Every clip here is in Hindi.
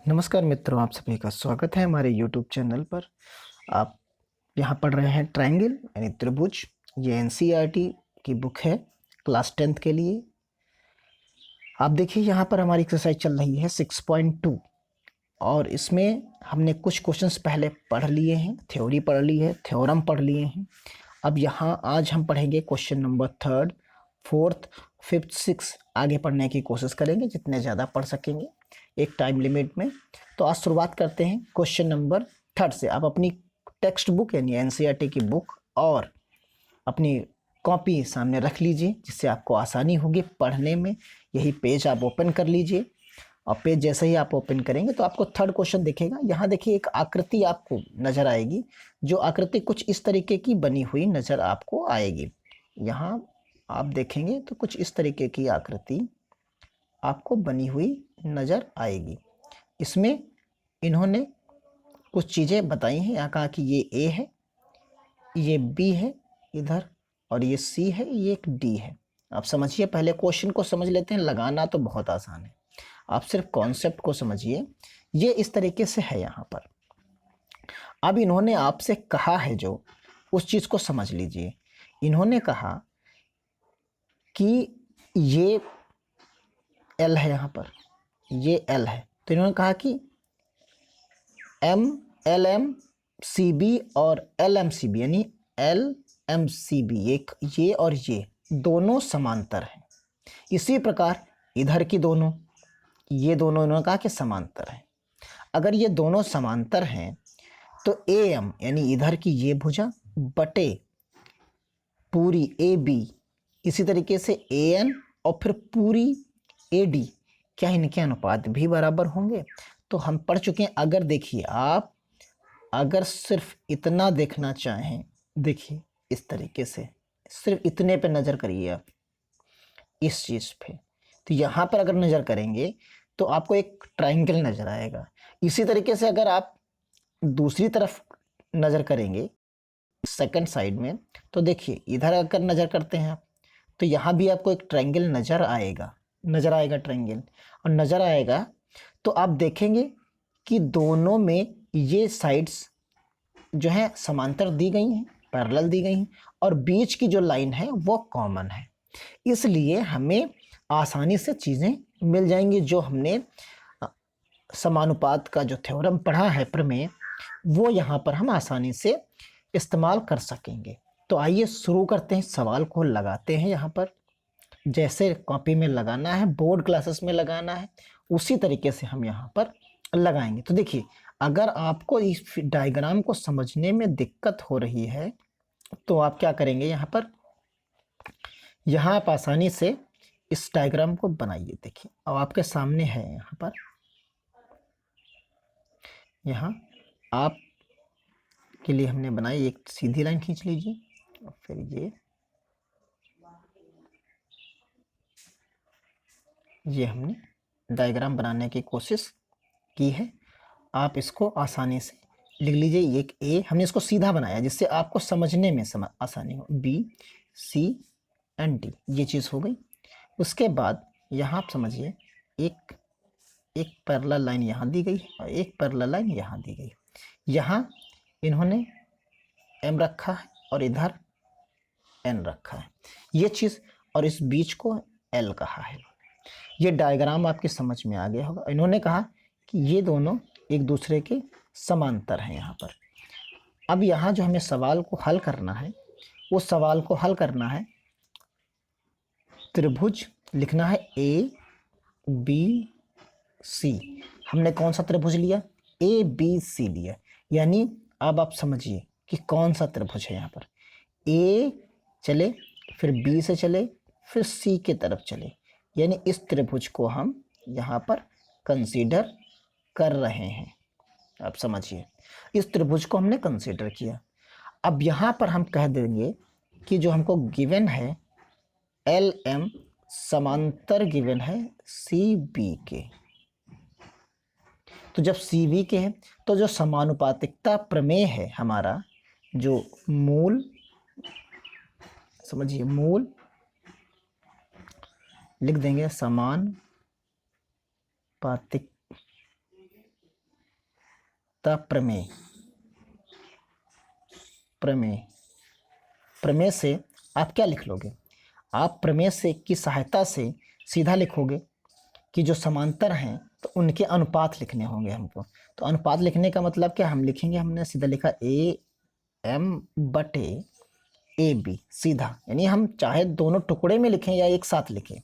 नमस्कार मित्रों, आप सभी का स्वागत है हमारे YouTube चैनल पर। आप यहाँ पढ़ रहे हैं ट्रायंगल यानी त्रिभुज। ये एनसीईआरटी की बुक है क्लास 10th के लिए। आप देखिए यहाँ पर हमारी एक्सरसाइज चल रही है 6.2 और इसमें हमने कुछ क्वेश्चंस पहले पढ़ लिए हैं, थ्योरी पढ़ ली है, थ्योरम पढ़ लिए हैं। अब यहाँ आज हम पढ़ेंगे question number 3, 4th, 5th, 6th आगे पढ़ने की कोशिश करेंगे जितने ज़्यादा पढ़ सकेंगे एक टाइम लिमिट में। तो आज शुरुआत करते हैं क्वेश्चन नंबर 3 से। आप अपनी टेक्स्ट बुक यानी एनसीईआरटी की बुक और अपनी कॉपी सामने रख लीजिए जिससे आपको आसानी होगी पढ़ने में। यही पेज आप ओपन कर लीजिए और पेज जैसे ही आप ओपन करेंगे तो आपको थर्ड क्वेश्चन दिखेगा। यहाँ देखिए एक आकृति आपको नजर आएगी, जो आकृति कुछ इस तरीके की बनी हुई नजर आपको आएगी। यहाँ आप देखेंगे तो कुछ इस तरीके की आकृति आपको बनी हुई नजर आएगी। इसमें इन्होंने कुछ चीज़ें बताई हैं। यहाँ कहा कि ये ए है, ये बी है इधर, और ये सी है, ये एक डी है। आप समझिए, पहले क्वेश्चन को समझ लेते हैं। लगाना तो बहुत आसान है, आप सिर्फ कॉन्सेप्ट को समझिए। ये इस तरीके से है यहाँ पर। अब इन्होंने आपसे कहा है जो उस चीज़ को समझ लीजिए। इन्होंने कहा कि ये एल है, यहाँ पर ये एल है, तो इन्होंने कहा कि M L M C B और एल एम सी बी यानी एल एम सी बी ये और ये दोनों समांतर हैं। इसी प्रकार इधर की दोनों, ये दोनों इन्होंने कहा कि समांतर हैं। अगर ये दोनों समांतर हैं तो ए एम यानी इधर की ये भुजा बटे पूरी ए बी, इसी तरीके से ए एन और फिर पूरी ए डी, क्या इनके अनुपात भी बराबर होंगे? तो हम पढ़ चुके हैं। अगर देखिए, आप अगर सिर्फ इतना देखना चाहें, देखिए इस तरीके से सिर्फ इतने पे नज़र करिए आप, इस चीज़ पे, तो यहाँ पर अगर नज़र करेंगे तो आपको एक ट्रायंगल नज़र आएगा। इसी तरीके से अगर आप दूसरी तरफ नज़र करेंगे सेकंड साइड में, तो देखिए इधर अगर नज़र करते हैं आप तो यहाँ भी आपको एक ट्रायंगल नज़र आएगा ट्रायंगल, और नज़र आएगा तो आप देखेंगे कि दोनों में ये साइड्स जो है समांतर दी गई हैं, पैरेलल दी गई हैं, और बीच की जो लाइन है वो कॉमन है। इसलिए हमें आसानी से चीज़ें मिल जाएंगी। जो हमने समानुपात का जो थ्योरम पढ़ा है प्रमेय, वो यहाँ पर हम आसानी से इस्तेमाल कर सकेंगे। तो आइए शुरू करते हैं, सवाल को लगाते हैं। यहाँ पर जैसे कॉपी में लगाना है, बोर्ड क्लासेस में लगाना है, उसी तरीके से हम यहाँ पर लगाएंगे। तो देखिए, अगर आपको इस डायग्राम को समझने में दिक्कत हो रही है तो आप क्या करेंगे, यहाँ आप आसानी से इस डायग्राम को बनाइए। देखिए अब आपके सामने है, यहाँ पर यहाँ आप के लिए हमने बनाई एक सीधी लाइन खींच लीजिए और फिर ये हमने डायग्राम बनाने की कोशिश की है। आप इसको आसानी से लिख लीजिए। एक ए हमने इसको सीधा बनाया जिससे आपको समझने में आसानी हो। बी सी एंड डी, ये चीज़ हो गई। उसके बाद यहाँ आप समझिए, एक पैरेलल लाइन यहाँ दी गई और एक पैरेलल लाइन यहाँ दी गई। यहाँ इन्होंने एम रखा है और इधर एन रखा है, ये चीज़, और इस बीच को एल कहा है। ये डायग्राम आपके समझ में आ गया होगा। इन्होंने कहा कि ये दोनों एक दूसरे के समांतर हैं यहाँ पर। अब यहाँ जो हमें सवाल को हल करना है, वो सवाल को हल करना है, त्रिभुज लिखना है ए बी सी। हमने कौन सा त्रिभुज लिया? ए बी सी लिया। यानी अब आप समझिए कि कौन सा त्रिभुज है। यहाँ पर ए चले, फिर बी से चले, फिर सी की तरफ चले, यानी इस त्रिभुज को हम यहाँ पर कंसीडर कर रहे हैं। आप समझिए, इस त्रिभुज को हमने कंसीडर किया। अब यहाँ पर हम कह देंगे कि जो हमको गिवन है एल एम समांतर गिवन है सी बी के। तो जब सी बी के है तो जो समानुपातिकता प्रमेय है हमारा, जो मूल, समझिए मूल लिख देंगे समानुपातिकता प्रमेय। प्रमेय, प्रमेय से आप क्या लिख लोगे? आप प्रमेय से की सहायता से सीधा लिखोगे कि जो समांतर हैं तो उनके अनुपात लिखने होंगे हमको। तो अनुपात लिखने का मतलब क्या हम लिखेंगे? हमने सीधा लिखा ए एम बटे ए बी, सीधा, यानी हम चाहे दोनों टुकड़े में लिखें या एक साथ लिखें।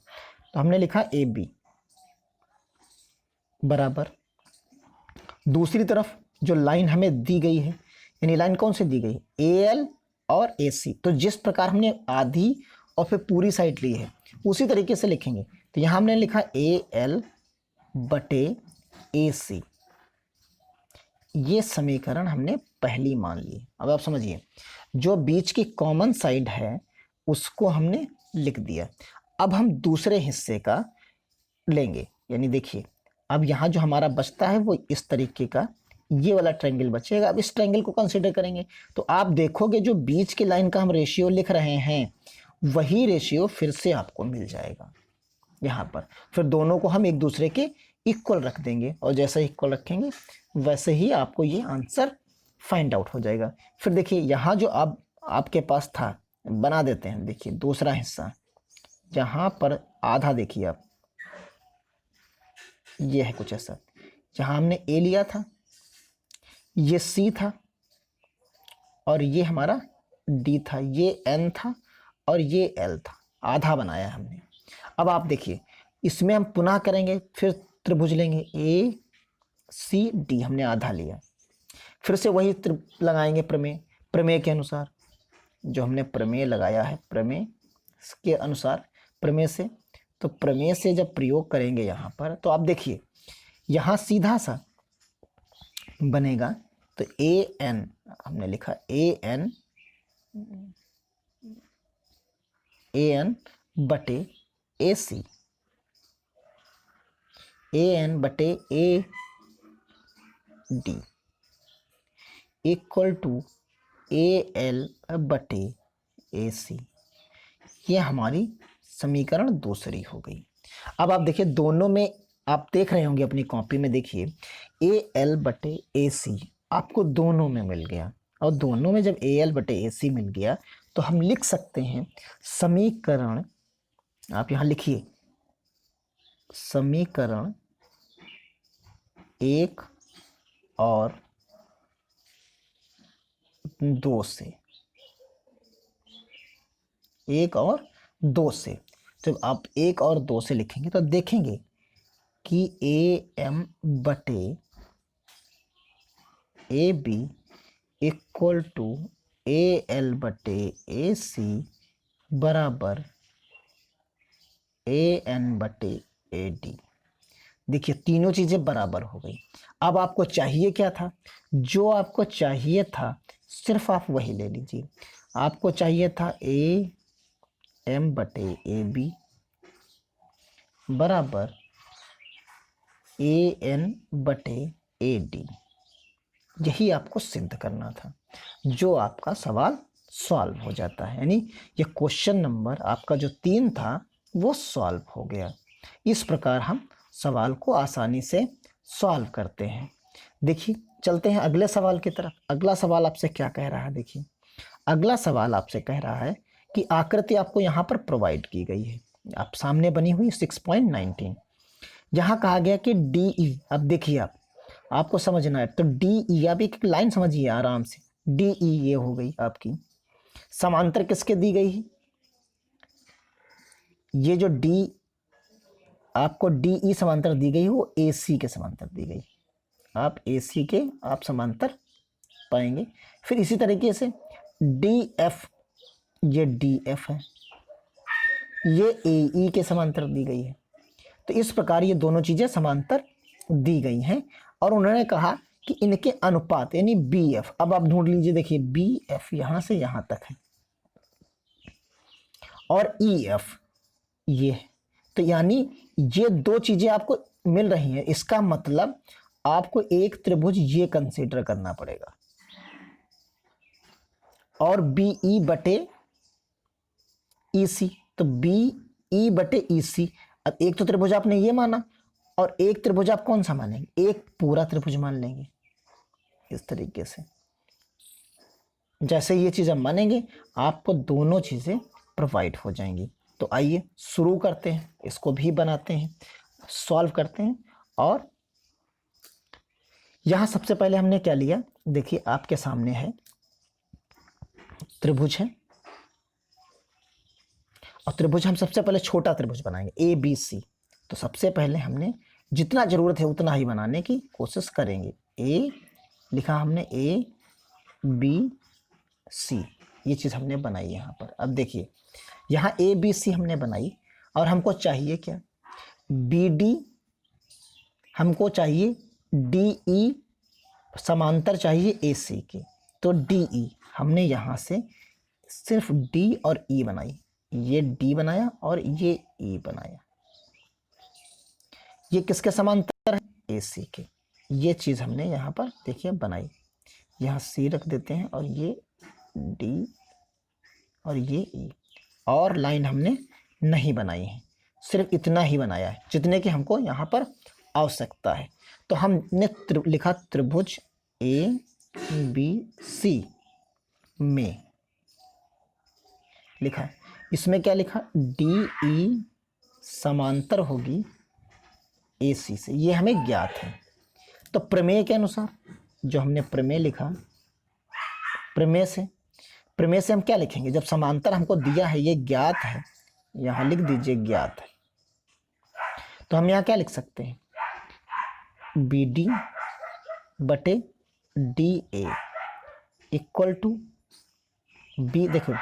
तो हमने लिखा ए बी बराबर, दूसरी तरफ जो लाइन हमें दी गई है, यानी लाइन कौन सी दी गई? ए एल और ए सी। तो जिस प्रकार हमने आधी और फिर पूरी साइड ली है उसी तरीके से लिखेंगे। तो यहां हमने लिखा ए एल बटे ए सी, ये समीकरण हमने पहली मान ली। अब आप समझिए, जो बीच की कॉमन साइड है उसको हमने लिख दिया। अब हम दूसरे हिस्से का लेंगे, यानी देखिए अब यहाँ जो हमारा बचता है वो इस तरीके का ये वाला ट्रायंगल बचेगा। अब इस ट्रायंगल को कंसीडर करेंगे तो आप देखोगे जो बीच की लाइन का हम रेशियो लिख रहे हैं वही रेशियो फिर से आपको मिल जाएगा यहाँ पर। फिर दोनों को हम एक दूसरे के इक्वल रख देंगे और जैसे इक्वल रखेंगे वैसे ही आपको ये आंसर फाइंड आउट हो जाएगा। फिर देखिए यहाँ जो अब आपके पास था, बना देते हैं। देखिए दूसरा हिस्सा, यहाँ पर आधा देखिए आप, ये है कुछ ऐसा। जहाँ हमने ए लिया था, ये सी था और ये हमारा डी था, ये एन था और ये एल था, आधा बनाया हमने। अब आप देखिए इसमें हम पुनः करेंगे, फिर त्रिभुज लेंगे ए सी डी, हमने आधा लिया, फिर से वही लगाएंगे प्रमेय। प्रमेय के अनुसार जो हमने प्रमेय लगाया है, प्रमेय के अनुसार प्रमेय से, तो प्रमेय से जब प्रयोग करेंगे यहाँ पर तो आप देखिए यहाँ सीधा सा बनेगा। तो ए एन हमने लिखा ए एन बटे ए सी, ए एन बटे A D equal to A L बटे ए सी। ये हमारी समीकरण दूसरी हो गई। अब आप देखिए दोनों में आप देख रहे होंगे अपनी कॉपी में, देखिए ए एल बटे ए सी आपको दोनों में मिल गया। और दोनों में जब ए एल बटे ए सी मिल गया तो हम लिख सकते हैं समीकरण, आप यहाँ लिखिए समीकरण 1 और 2 से, 1 और 2 से। तो आप 1 और 2 से लिखेंगे तो देखेंगे कि ए एम बटे A B equal to A L बटे ए सी बराबर ए एन बटे ए डी। देखिए तीनों चीज़ें बराबर हो गई। अब आपको चाहिए क्या था? जो आपको चाहिए था सिर्फ आप वही ले लीजिए। आपको चाहिए था ए एम बटे ए बी बराबर ए एन बटे ए डी, यही आपको सिद्ध करना था, जो आपका सवाल सॉल्व हो जाता है। यानी ये क्वेश्चन नंबर आपका जो 3 था वो सॉल्व हो गया। इस प्रकार हम सवाल को आसानी से सॉल्व करते हैं। देखिए चलते हैं अगले सवाल की तरफ। अगला सवाल आपसे क्या कह रहा है? देखिए अगला सवाल आपसे कह रहा है कि आकृति आपको यहाँ पर प्रोवाइड की गई है, आप सामने बनी हुई 6.19। यहाँ कहा गया कि डी ई, अब देखिए आपको समझना है तो डी ई, आप एक लाइन समझिए आराम से। डी ई ये हो गई आपकी, समांतर किसके दी गई है? ये जो डी आपको डी ई समांतर दी गई वो ए सी के समांतर दी गई। आप ए सी के आप समांतर पाएंगे। फिर इसी तरीके से डी एफ, ये डी एफ है, ये ए ई के समांतर दी गई है। तो इस प्रकार ये दोनों चीज़ें समांतर दी गई हैं और उन्होंने कहा कि इनके अनुपात यानी बी एफ। अब आप ढूंढ लीजिए, देखिए बी एफ यहाँ से यहाँ तक है और ई एफ ये है। तो यानी ये दो चीज़ें आपको मिल रही हैं, इसका मतलब आपको एक त्रिभुज ये कंसीडर करना पड़ेगा और बी ई बटे ई सी। तो बी ई बटे ई सी, अब एक तो त्रिभुज आपने ये माना और एक त्रिभुज आप कौन सा मानेंगे? एक पूरा त्रिभुज मान लेंगे। इस तरीके से। जैसे ये चीज़ें मानेंगे आपको दोनों चीज़ें प्रोवाइड हो जाएंगी। तो आइए शुरू करते हैं, इसको भी बनाते हैं, सॉल्व करते हैं। और यहाँ सबसे पहले हमने क्या लिया, देखिए आपके सामने है त्रिभुज है, और त्रिभुज हम सबसे पहले छोटा त्रिभुज बनाएंगे ए बी सी। तो सबसे पहले हमने जितना जरूरत है उतना ही बनाने की कोशिश करेंगे। ए लिखा हमने, ए बी सी, ये चीज़ हमने बनाई यहाँ पर। अब देखिए यहाँ ए बी सी हमने बनाई, और हमको चाहिए क्या, बी डी, हमको चाहिए डी ई, समांतर चाहिए ए सी के। तो डी ई हमने यहाँ से सिर्फ डी और ई बनाई, ये डी बनाया और ये ई बनाया। ये किसके समांतर है, ए सी के। ये चीज़ हमने यहाँ पर देखिए बनाई। यहाँ सी रख देते हैं और ये डी और ये ई। और लाइन हमने नहीं बनाई है, सिर्फ इतना ही बनाया है जितने की हमको यहाँ पर आवश्यकता है। तो हमने लिखा त्रिभुज ए बी सी में लिखा है। इसमें क्या लिखा, डी ई समांतर होगी ए सी से, ये हमें ज्ञात है। तो प्रमेय के अनुसार जो हमने प्रमेय लिखा, प्रमेय से हम क्या लिखेंगे, जब समांतर हमको दिया है, ये ज्ञात है, यहाँ लिख दीजिए ज्ञात है। तो हम यहाँ क्या लिख सकते हैं, बी डी बटे D A equal to B. देखो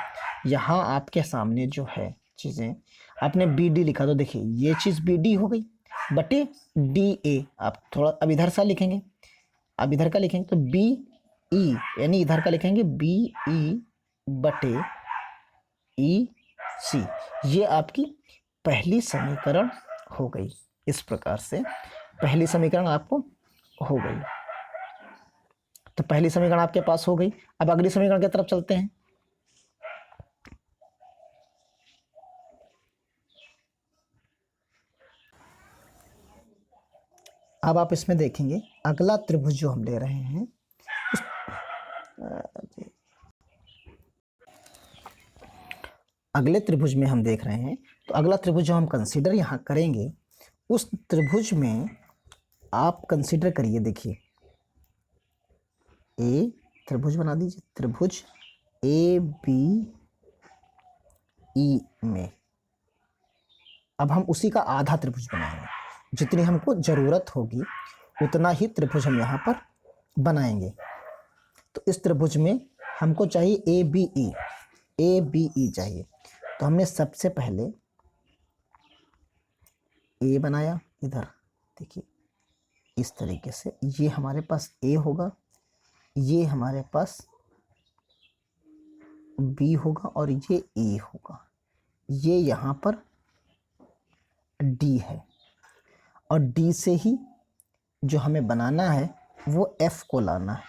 यहाँ आपके सामने जो है चीज़ें, आपने बी डी लिखा, तो देखिए ये चीज़ बी डी हो गई बटे डी ए। आप थोड़ा अब इधर सा लिखेंगे, अब इधर का लिखेंगे तो बी ई, यानी इधर का लिखेंगे बी ई बटे ई सी। ये आपकी पहली समीकरण हो गई। इस प्रकार से पहली समीकरण आपको हो गई। तो पहली समीकरण आपके पास हो गई। अब अगली समीकरण की तरफ चलते हैं। अब आप इसमें देखेंगे अगला त्रिभुज जो हम ले रहे हैं, अगले त्रिभुज में हम देख रहे हैं, तो अगला त्रिभुज जो हम कंसीडर यहाँ करेंगे, उस त्रिभुज में आप कंसीडर करिए, देखिए ए त्रिभुज बना दीजिए, त्रिभुज ए बी ई में। अब हम उसी का आधा त्रिभुज बनाएंगे, जितनी हमको ज़रूरत होगी उतना ही त्रिभुज हम यहाँ पर बनाएंगे। तो इस त्रिभुज में हमको चाहिए ए बी ई चाहिए। तो हमने सबसे पहले ए बनाया, इधर देखिए इस तरीके से, ये हमारे पास ए होगा, ये हमारे पास बी होगा और ये ए होगा, ये यहाँ पर डी है। और डी से ही जो हमें बनाना है वो एफ को लाना है,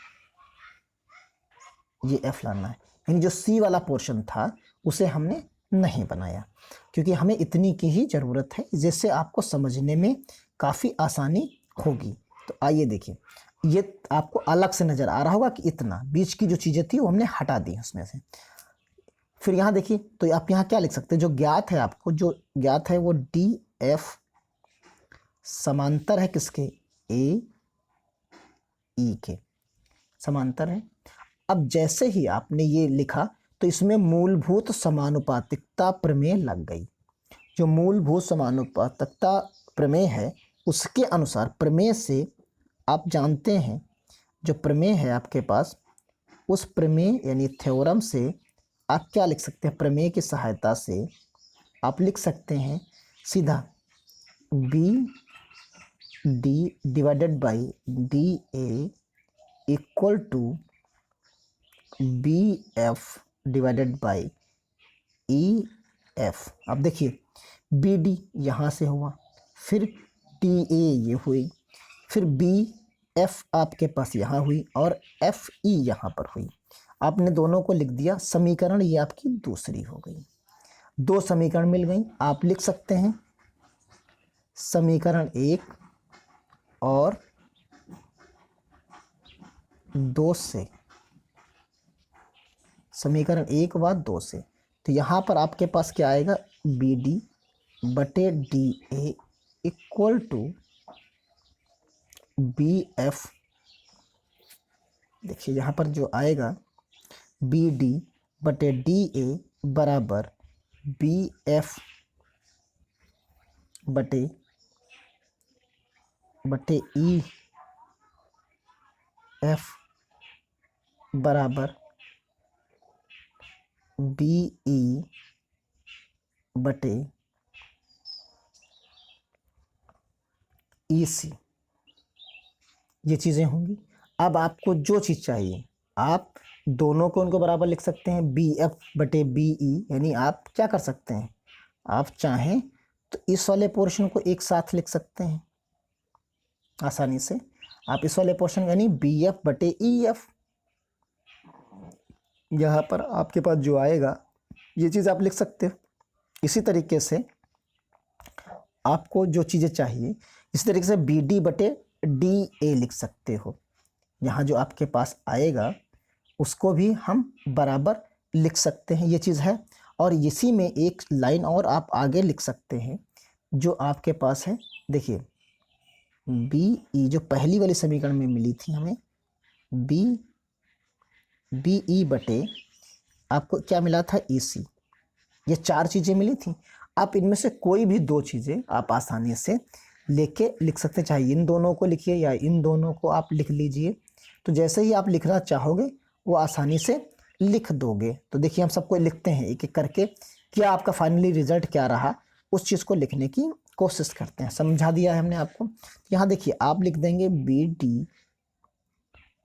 ये एफ लाना है। यानी जो सी वाला पोर्शन था उसे हमने नहीं बनाया, क्योंकि हमें इतनी की ही ज़रूरत है, जिससे आपको समझने में काफ़ी आसानी होगी। तो आइए देखिए, ये आपको अलग से नज़र आ रहा होगा कि इतना बीच की जो चीज़ें थी वो हमने हटा दी उसमें से। फिर यहाँ देखिए, तो आप यहाँ क्या लिख सकते हैं, जो ज्ञात है, आपको जो ज्ञात है वो डी एफ समांतर है किसके, ए ई के समांतर है। अब जैसे ही आपने ये लिखा तो इसमें मूलभूत समानुपातिकता प्रमेय लग गई। जो मूलभूत समानुपातिकता प्रमेय है उसके अनुसार, प्रमेय से आप जानते हैं, जो प्रमेय है आपके पास, उस प्रमेय यानी थ्योरम से आप क्या लिख सकते हैं, प्रमेय की सहायता से आप लिख सकते हैं सीधा B D divided by D A equal to B F divided by E F. अब देखिए बी डी यहाँ से हुआ, फिर टी ए ये हुई, फिर बी एफ आपके पास यहाँ हुई और एफ ई यहाँ पर हुई। आपने दोनों को लिख दिया, समीकरण ये आपकी दूसरी हो गई। दो समीकरण मिल गई। आप लिख सकते हैं समीकरण एक और 2 से, समीकरण 1 व 2 से। तो यहाँ पर आपके पास क्या आएगा, बी डी बटे D A equal to B F. देखिए यहाँ पर जो आएगा बी डी बटे डी ए बराबर बी एफ बटे ई एफ बराबर बी ई बटे ई सी। ये चीज़ें होंगी। अब आपको जो चीज़ चाहिए आप दोनों को उनको बराबर लिख सकते हैं, बी एफ बटे बी ई। यानी आप क्या कर सकते हैं, आप चाहें तो इस वाले पोर्शन को एक साथ लिख सकते हैं आसानी से। आप इस वाले पोर्शन यानी बी एफ बटे ई एफ, यहाँ पर आपके पास जो आएगा ये चीज़ आप लिख सकते हो। इसी तरीके से आपको जो चीज़ें चाहिए इसी तरीके से बी डी बटे डी ए लिख सकते हो। यहाँ जो आपके पास आएगा उसको भी हम बराबर लिख सकते हैं, ये चीज़ है। और इसी में एक लाइन और आप आगे लिख सकते हैं जो आपके पास है। देखिए बी ई जो पहली वाली समीकरण में मिली थी हमें, बी ई बटे आपको क्या मिला था, ई सी। ये 4 चीज़ें मिली थी। आप इनमें से कोई भी 2 चीज़ें आप आसानी से लेके लिख सकते हैं, चाहे इन दोनों को लिखिए या इन दोनों को आप लिख लीजिए। तो जैसे ही आप लिखना चाहोगे वो आसानी से लिख दोगे। तो देखिए हम सबको लिखते हैं एक एक करके, क्या आपका फाइनली रिजल्ट क्या रहा उस चीज़ को लिखने की कोशिश करते हैं। समझा दिया है हमने आपको। यहाँ देखिए आप लिख देंगे बी डी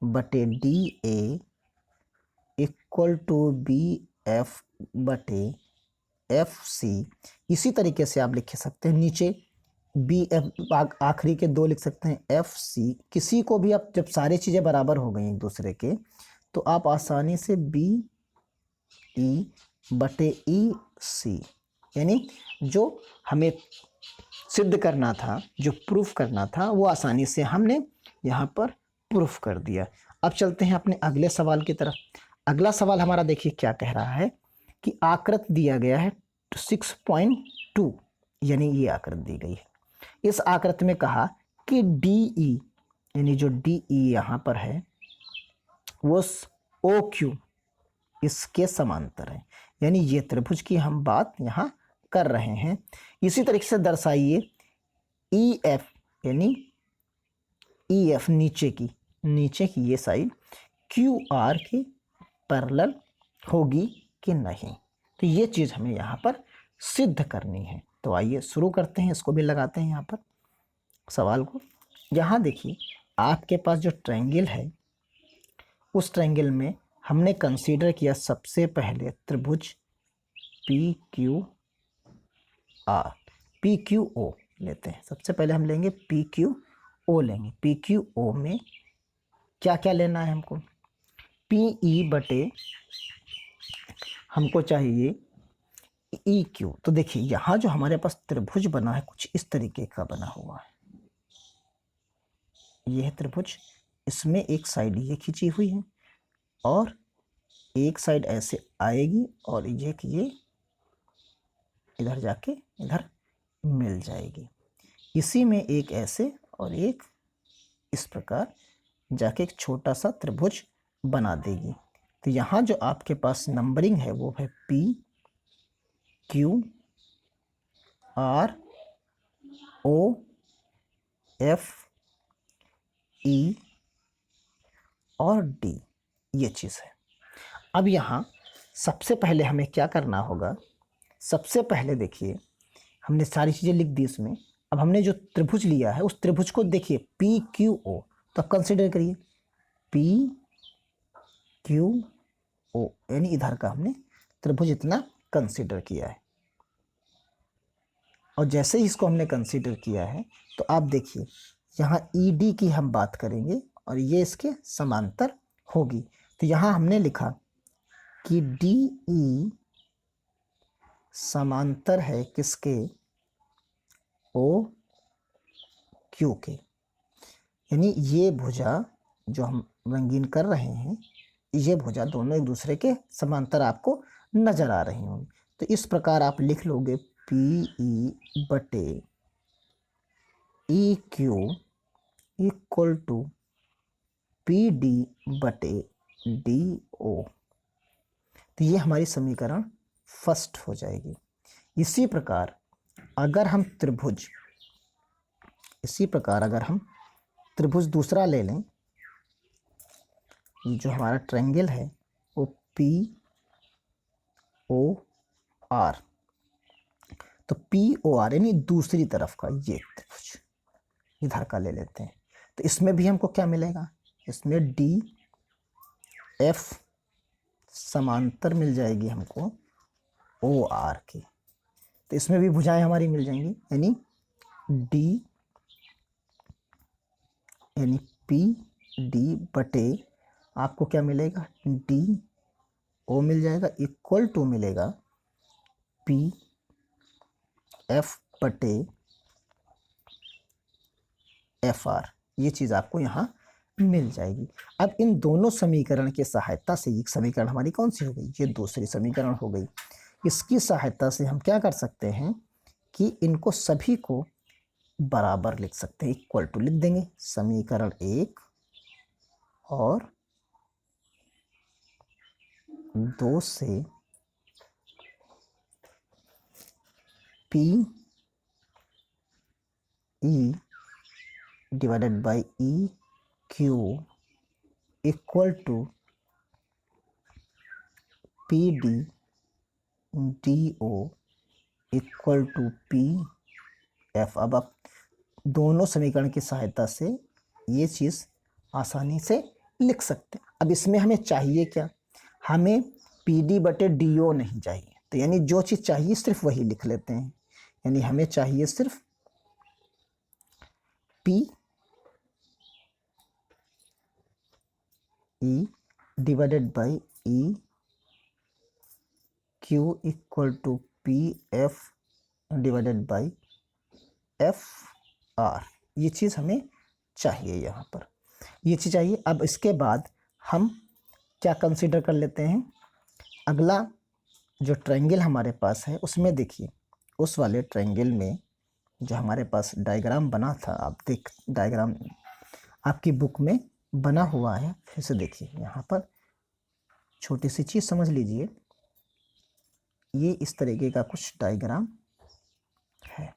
बटे D A equal to B F बटे एफ सी। इसी तरीके से आप लिख सकते हैं नीचे बी एफ, आखिरी के 2 लिख सकते हैं एफ सी। किसी को भी आप जब सारी चीज़ें बराबर हो गई एक दूसरे के तो आप आसानी से बी ई बटे ई सी, यानी जो हमें सिद्ध करना था, जो प्रूफ करना था, वो आसानी से हमने यहाँ पर प्रूफ कर दिया। अब चलते हैं अपने अगले सवाल की तरफ। अगला सवाल हमारा देखिए क्या कह रहा है कि आकृति दिया गया है 6.2, यानी ये आकृति दी गई है। इस आकृति में कहा कि डी ई, यानी जो डी ई यहाँ पर है वो ओ क्यू इसके समांतर है। यानी ये त्रिभुज की हम बात यहाँ कर रहे हैं। इसी तरीके से दर्शाइए ई एफ, यानी ई एफ नीचे की ये साइड क्यू आर के पैरेलल होगी कि नहीं। तो ये चीज़ हमें यहाँ पर सिद्ध करनी है। तो आइए शुरू करते हैं, इसको भी लगाते हैं यहाँ पर सवाल को। यहाँ देखिए आपके पास जो ट्रायंगल है उस ट्रायंगल में हमने कंसीडर किया सबसे पहले त्रिभुज P Q R, P Q O लेते हैं। सबसे पहले हम लेंगे पी क्यू ओ लेंगे। पी क्यू ओ में क्या क्या लेना है हमको, पी ई बटे हमको चाहिए ई क्यू। तो देखिए यहाँ जो हमारे पास त्रिभुज बना है कुछ इस तरीके का बना हुआ है। यह है त्रिभुज, इसमें एक साइड ये खींची हुई है और एक साइड ऐसे आएगी और ये इधर जाके इधर मिल जाएगी। इसी में एक ऐसे और एक इस प्रकार जाके एक छोटा सा त्रिभुज बना देगी। तो यहाँ जो आपके पास नंबरिंग है वो है P Q R O F E और डी, ये चीज़ है। अब यहाँ सबसे पहले हमें क्या करना होगा, सबसे पहले देखिए हमने सारी चीज़ें लिख दी इसमें। अब हमने जो त्रिभुज लिया है उस त्रिभुज को देखिए पी क्यू ओ, तो अब कंसिडर करिए पी क्यू ओ, यानी इधर का हमने त्रिभुज इतना कंसिडर किया है। और जैसे ही इसको हमने कंसीडर किया है तो आप देखिए यहाँ ई डी की हम बात करेंगे और ये इसके समांतर होगी। तो यहाँ हमने लिखा कि डी ई समांतर है किसके, ओ क्यू के। यानी ये भुजा जो हम रंगीन कर रहे हैं, ये भुजा दोनों एक दूसरे के समांतर आपको नजर आ रही होंगी। तो इस प्रकार आप लिख लोगे PE बटे EQ इक्वल टू PD बटे DO। तो ये हमारी समीकरण फर्स्ट हो जाएगी। इसी प्रकार अगर हम त्रिभुज दूसरा ले लें, जो हमारा ट्रायंगल है वो POR, तो POR यानी दूसरी तरफ का ये त्रिभुज इधर का ले लेते हैं। तो इसमें भी हमको क्या मिलेगा, इसमें DF समांतर मिल जाएगी हमको OR की। तो इसमें भी भुजाएं हमारी मिल जाएंगी, यानी PD बटे आपको क्या मिलेगा, DO मिल जाएगा, इक्वल टू मिलेगा PF बटे FR। ये चीज़ आपको यहाँ मिल जाएगी। अब इन दोनों समीकरण की सहायता से, एक समीकरण हमारी कौन सी हो गई, ये दूसरी समीकरण हो गई। इसकी सहायता से हम क्या कर सकते हैं कि इनको सभी को बराबर लिख सकते हैं, इक्वल टू लिख देंगे। समीकरण 1 और 2 से PE divided by EQ equal to PD DO equal to PF। अब आप दोनों समीकरण की सहायता से ये चीज़ आसानी से लिख सकते हैं। अब इसमें हमें चाहिए क्या, हमें PD बटे DO नहीं चाहिए, तो यानी जो चीज़ चाहिए सिर्फ वही लिख लेते हैं। यानी हमें चाहिए सिर्फ PE divided by EQ equal to PF divided by FR। ये चीज़ हमें चाहिए, यहाँ पर ये चीज़ चाहिए। अब इसके बाद हम क्या कंसीडर कर लेते हैं, अगला जो ट्रायंगल हमारे पास है उसमें देखिए, उस वाले ट्रायंगल में जो हमारे पास डायग्राम बना था, आप देख डायग्राम आपकी बुक में बना हुआ है, फिर से देखिए यहाँ पर छोटी सी चीज़ समझ लीजिए। ये इस तरीके का कुछ डायग्राम है,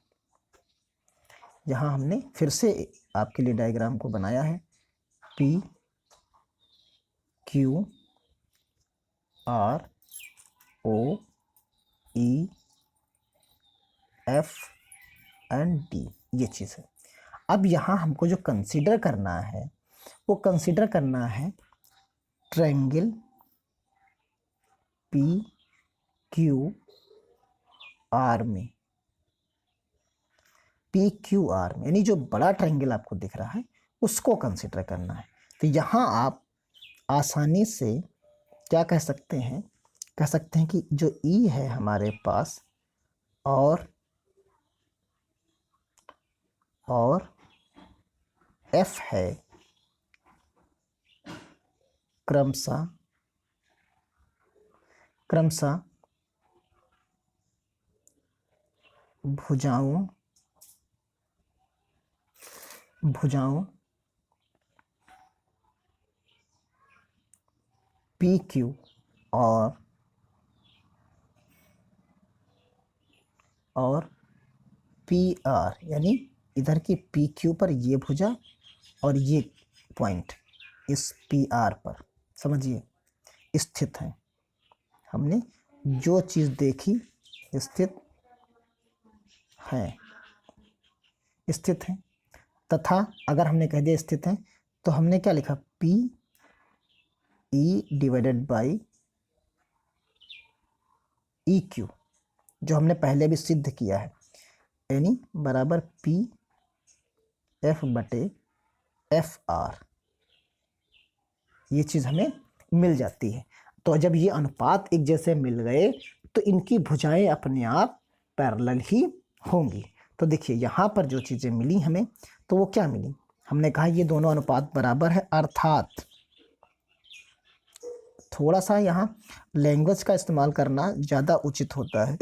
यहाँ हमने फिर से आपके लिए डायग्राम को बनाया है। PQR OEF एंड D, ये चीज़ है। अब यहाँ हमको जो कंसीडर करना है वो कंसीडर करना है ट्रायंगल PQR में, यानी जो बड़ा ट्रायंगल आपको दिख रहा है उसको कंसीडर करना है। तो यहाँ आप आसानी से क्या कह सकते हैं, कि जो E है हमारे पास और F है, क्रमशः भुजाओं PQ और PR, यानी इधर की PQ पर ये भुजा और ये पॉइंट इस PR पर, समझिए, स्थित है। हमने जो चीज़ देखी स्थित है, तथा अगर हमने कह दिया स्थित है तो हमने क्या लिखा, PE डिवाइडेड बाई EQ, जो हमने पहले भी सिद्ध किया है, यानी बराबर PF बटे FR। ये चीज़ हमें मिल जाती है। तो जब ये अनुपात एक जैसे मिल गए तो इनकी भुजाएं अपने आप पैरेलल ही होंगी। तो देखिए यहाँ पर जो चीज़ें मिली हमें, तो वो क्या मिली हमने कहा ये दोनों अनुपात बराबर है, अर्थात थोड़ा सा यहाँ लैंग्वेज का इस्तेमाल करना ज़्यादा उचित होता है,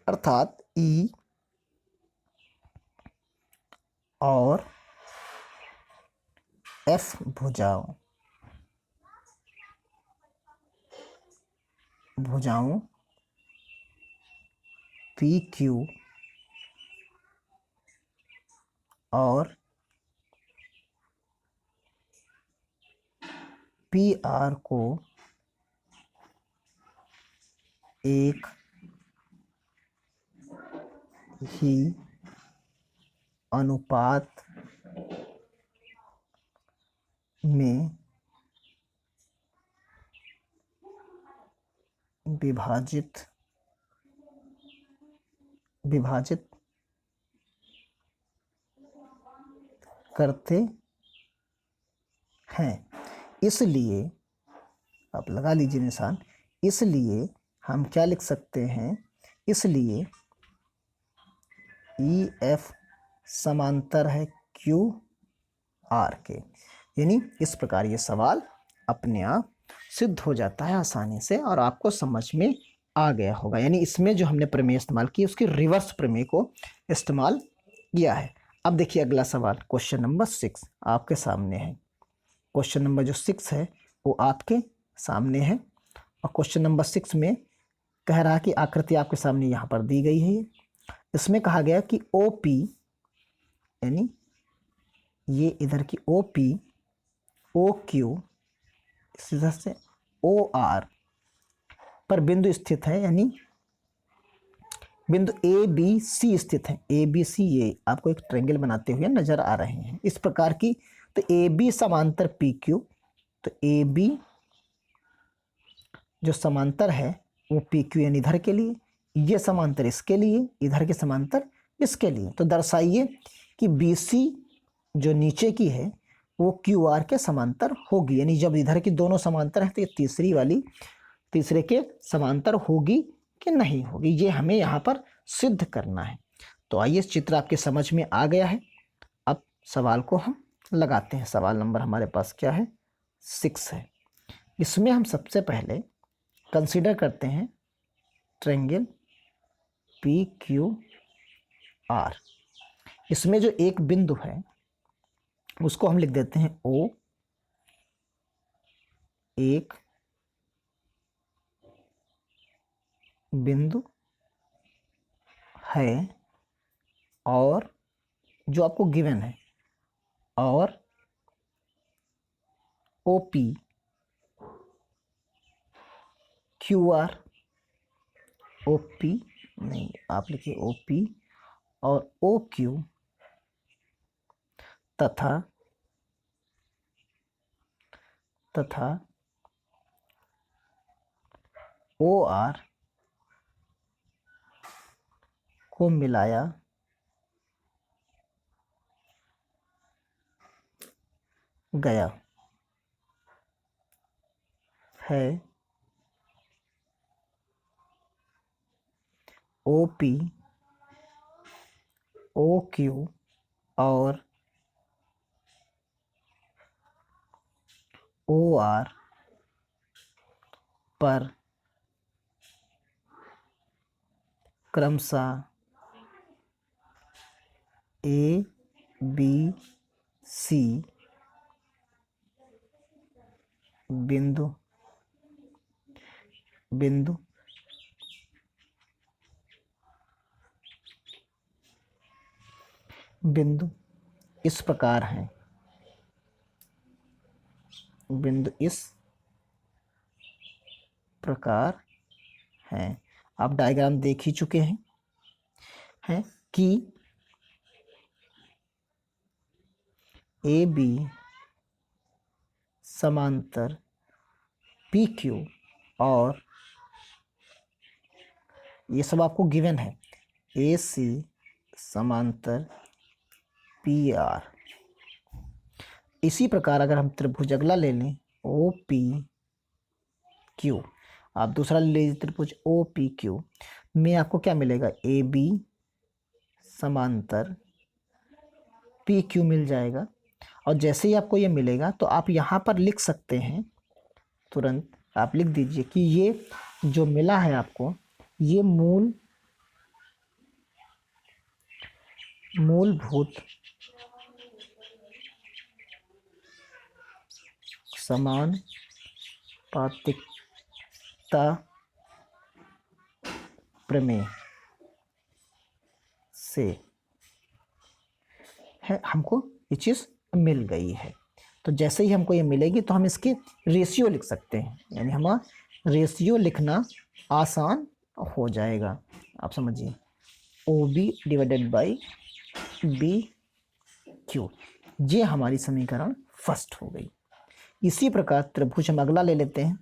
अर्थात ई और एफ भुजाओं पी क्यू और पी आर को एक ही अनुपात में विभाजित करते हैं। इसलिए आप लगा लीजिए निशान, इसलिए हम क्या लिख सकते हैं, इसलिए ई एफ समांतर है क्यू आर के। यानी इस प्रकार ये सवाल अपने आप सिद्ध हो जाता है आसानी से और आपको समझ में आ गया होगा। यानी इसमें जो हमने प्रमेय इस्तेमाल की उसकी रिवर्स प्रमेय को इस्तेमाल किया है। अब देखिए अगला सवाल, क्वेश्चन नंबर 6 आपके सामने है। क्वेश्चन नंबर जो 6 है वो आपके सामने है और क्वेश्चन नंबर 6 में कह रहा कि आकृति आपके सामने यहाँ पर दी गई है। इसमें कहा गया कि ओ पी, यानी ये इधर की ओ पी, ओ क्यू, इसी तरह से ओ आर पर बिंदु स्थित है, यानी बिंदु ए बी सी स्थित है। ए बी सी ये आपको एक ट्रायंगल बनाते हुए नजर आ रहे हैं इस प्रकार की। तो ए बी समांतर पी क्यू, तो ए बी जो समांतर है वो पी क्यू यानी इधर के लिए, ये समांतर इसके लिए, इधर के समांतर इसके लिए। तो दर्शाइए कि बी सी जो नीचे की है वो क्यू आर के समांतर होगी, यानी जब इधर की दोनों समांतर है तो ये तीसरी वाली तीसरे के समांतर होगी कि नहीं होगी, ये हमें यहाँ पर सिद्ध करना है। तो आइए चित्र आपके समझ में आ गया है। अब सवाल को हम लगाते हैं। सवाल नंबर हमारे पास क्या है, 6 है। इसमें हम सबसे पहले कंसीडर करते हैं ट्रायंगल पी क्यू आर। इसमें जो एक बिंदु है उसको हम लिख देते हैं ओ, एक बिंदु है और जो आपको गिवन है, और O P Q R, O P नहीं आप लिखिए ओ पी और ओ क्यू तथा ओ आर को मिलाया गया है। ओ पी, ओ क्यू और ओ आर पर क्रमशः ए बी सी बिंदु इस प्रकार हैं, बिंदु इस प्रकार हैं। आप डायग्राम देख ही चुके हैं कि ए बी समांतर पी क्यू और ये सब आपको गिवन है, ए सी समांतर पी आर। इसी प्रकार अगर हम त्रिभुज अगला ले लें ओ पी क्यू, आप दूसरा ले लीजिए त्रिभुज ओ पी क्यू में आपको क्या मिलेगा, ए बी समांतर पी क्यू मिल जाएगा। और जैसे ही आपको ये मिलेगा तो आप यहाँ पर लिख सकते हैं, तुरंत आप लिख दीजिए कि ये जो मिला है आपको, ये मूलभूत समानुपातिकता प्रमेय से है, हमको ये चीज़ मिल गई है। तो जैसे ही हमको ये मिलेगी तो हम इसके रेशियो लिख सकते हैं, यानी हमारा रेशियो लिखना आसान हो जाएगा। आप समझिए, O B divided by B Q, ये हमारी समीकरण फर्स्ट हो गई। इसी प्रकार त्रिभुज हम अगला ले लेते हैं,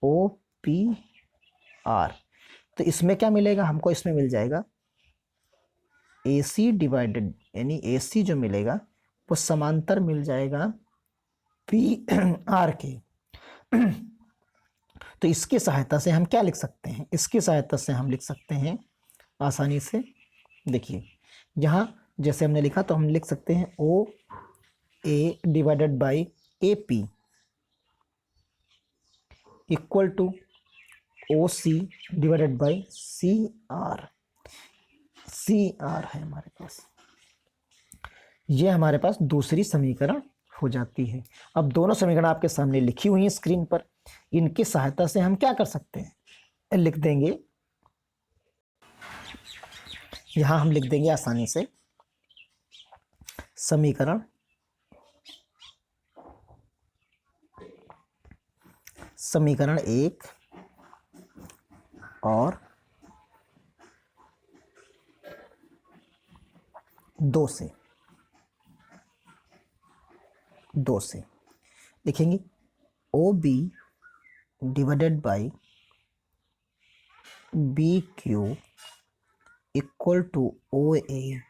ओ पी आर। तो इसमें क्या मिलेगा हमको, इसमें मिल जाएगा ए सी डिवाइडेड, यानी ए सी जो मिलेगा वो समांतर मिल जाएगा पी आर के। तो इसकी सहायता से हम क्या लिख सकते हैं, इसकी सहायता से हम लिख सकते हैं आसानी से, देखिए यहाँ जैसे हमने लिखा तो हम लिख सकते हैं O A divided by A P equal to O C divided by C R. C R है हमारे पास, ये हमारे पास दूसरी समीकरण हो जाती है। अब दोनों समीकरण आपके सामने लिखी हुई है स्क्रीन पर, इनकी सहायता से हम क्या कर सकते हैं, लिख देंगे, यहां हम लिख देंगे आसानी से समीकरण एक और दो से लिखेंगे O B divided by B Q equal to O A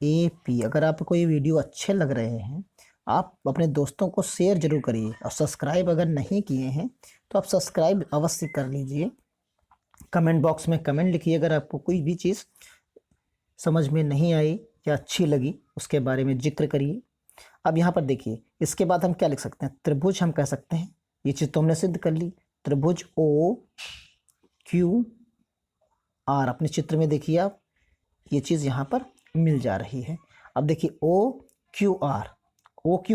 P. अगर आपको ये वीडियो अच्छे लग रहे हैं, आप अपने दोस्तों को शेयर जरूर करिए, और सब्सक्राइब अगर नहीं किए हैं तो आप सब्सक्राइब अवश्य कर लीजिए। कमेंट बॉक्स में कमेंट लिखिए अगर आपको कोई भी चीज़ समझ में नहीं आई या अच्छी लगी, उसके बारे में जिक्र करिए। अब यहाँ पर देखिए, इसके बाद हम क्या लिख सकते हैं, त्रिभुज हम कह सकते हैं, ये चीज़ तो हमने सिद्ध कर ली, त्रिभुज ओ क्यू आर, अपने चित्र में देखिए आप, ये चीज़ यहाँ पर मिल जा रही है। अब देखिए ओ क्यू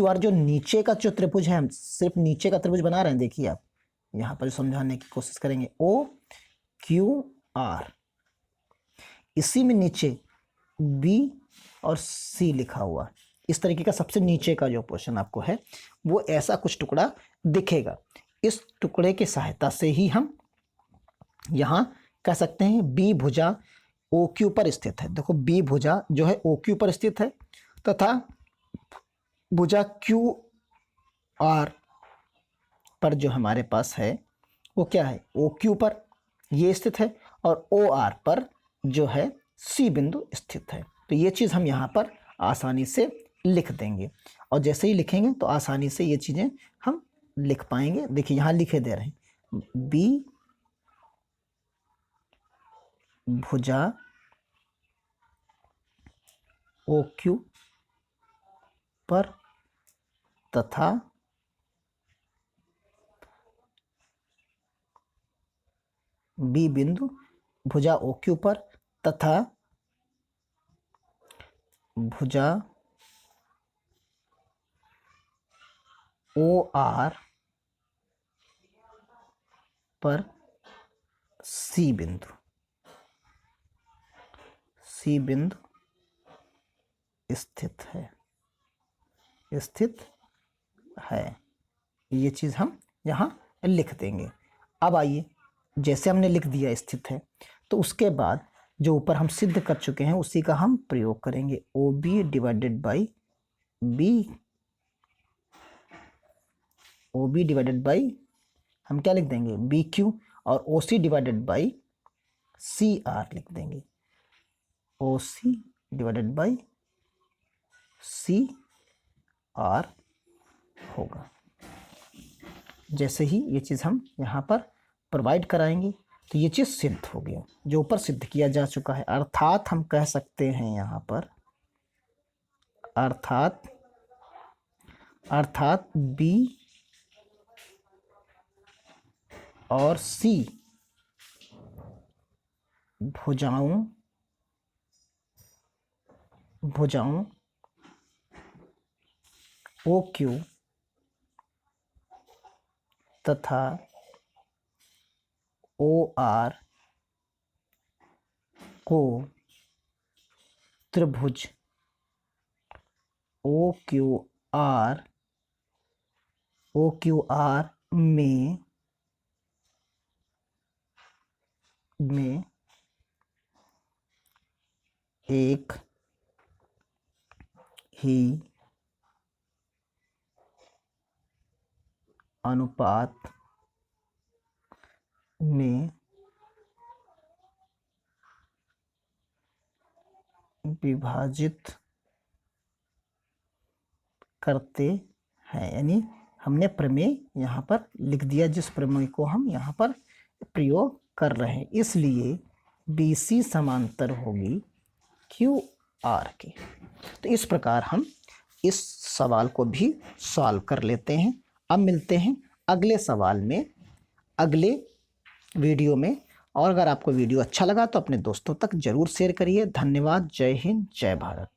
आर जो नीचे का जो त्रिभुज है, हम सिर्फ नीचे का त्रिभुज बना रहे हैं, देखिए आप यहाँ पर समझाने की कोशिश करेंगे। ओ क्यू आर, इसी में नीचे बी और सी लिखा हुआ, इस तरीके का सबसे नीचे का जो पोर्शन आपको है वो ऐसा कुछ टुकड़ा दिखेगा। इस टुकड़े की सहायता से ही हम यहाँ कह सकते हैं बी भुजा ओ क्यू पर स्थित है। देखो बी भुजा जो है ओ क्यू पर स्थित है, तथा भुजा क्यू आर पर जो हमारे पास है वो क्या है, ओ क्यू पर ये स्थित है, और ओ आर पर जो है सी बिंदु स्थित है। तो ये चीज़ हम यहाँ पर आसानी से लिख देंगे, और जैसे ही लिखेंगे तो आसानी से ये चीज़ें हम लिख पाएंगे। देखिए यहाँ लिखे दे रहे हैं बी भुजा ओ क्यू पर तथा बी बिंदु भुजा ओ क्यू पर तथा भुजा ओ आर पर सी बिंदु स्थित है। ये चीज़ हम यहाँ लिख देंगे। अब आइए, जैसे हमने लिख दिया स्थित है, तो उसके बाद जो ऊपर हम सिद्ध कर चुके हैं उसी का हम प्रयोग करेंगे। ओ बी डिवाइडेड बाई हम क्या लिख देंगे, बी क्यू, और O C divided by C R लिख देंगे। O C divided by C R होगा। जैसे ही ये चीज़ हम यहाँ पर प्रोवाइड कराएंगे तो ये चीज़ सिद्ध हो गया, जो ऊपर सिद्ध किया जा चुका है। अर्थात हम कह सकते हैं यहाँ पर, अर्थात अर्थात बी और सी भुजाओं ओ क्यू तथा ओ आर को त्रिभुज ओ क्यू आर में एक ही अनुपात में विभाजित करते हैं। यानी हमने प्रमेय यहाँ पर लिख दिया, जिस प्रमेय को हम यहाँ पर प्रयोग कर रहे हैं, इसलिए BC समांतर होगी QR के। तो इस प्रकार हम इस सवाल को भी सॉल्व कर लेते हैं। अब मिलते हैं अगले सवाल में अगले वीडियो में। और अगर आपको वीडियो अच्छा लगा तो अपने दोस्तों तक जरूर शेयर करिए। धन्यवाद। जय हिंद, जय भारत।